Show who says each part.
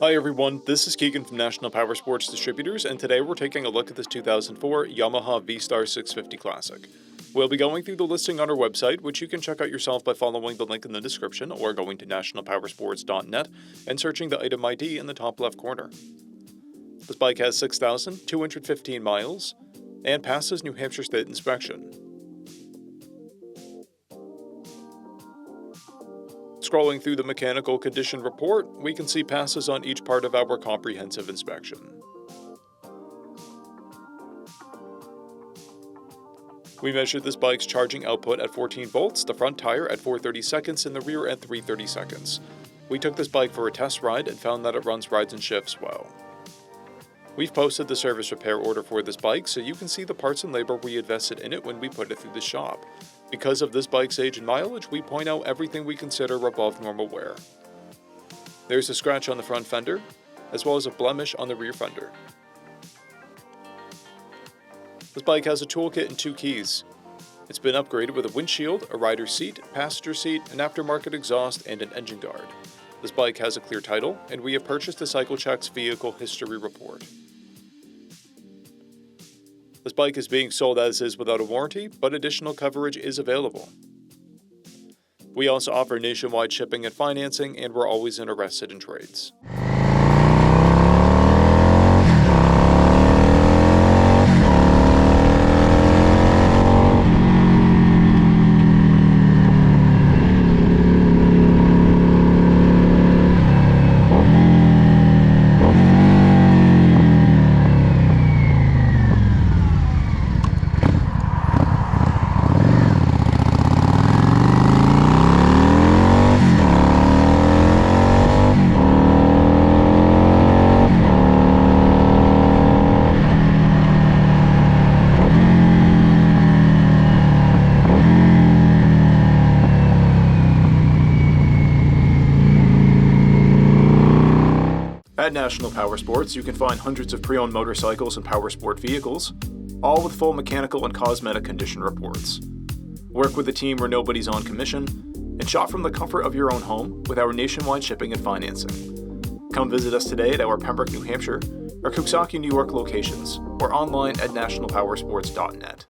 Speaker 1: Hi everyone, this is Keegan from National Powersports Distributors, and today we're taking a look at this 2004 Yamaha V-Star 650 Classic. We'll be going through the listing on our website, which you can check out yourself by following the link in the description or going to nationalpowersports.net and searching the item ID in the top left corner. This bike has 6,215 miles and passes New Hampshire State inspection. Scrolling through the mechanical condition report, we can see passes on each part of our comprehensive inspection. We measured this bike's charging output at 14 volts, the front tire at 430 seconds, and the rear at 330 seconds. We took this bike for a test ride and found that it runs rides and shifts well. We've posted the service repair order for this bike so you can see the parts and labor we invested in it when we put it through the shop. Because of this bike's age and mileage, we point out everything we consider above normal wear. There's a scratch on the front fender, as well as a blemish on the rear fender. This bike has a toolkit and 2 keys. It's been upgraded with a windshield, a rider's seat, passenger seat, an aftermarket exhaust, and an engine guard. This bike has a clear title, and we have purchased the CycleCheck's vehicle history report. This bike is being sold as is without a warranty, but additional coverage is available. We also offer nationwide shipping and financing, and we're always interested in trades. At National Powersports, you can find hundreds of pre-owned motorcycles and powersport vehicles, all with full mechanical and cosmetic condition reports. Work with a team where nobody's on commission, and shop from the comfort of your own home with our nationwide shipping and financing. Come visit us today at our Pembroke, New Hampshire, or Coxsackie, New York locations, or online at nationalpowersports.net.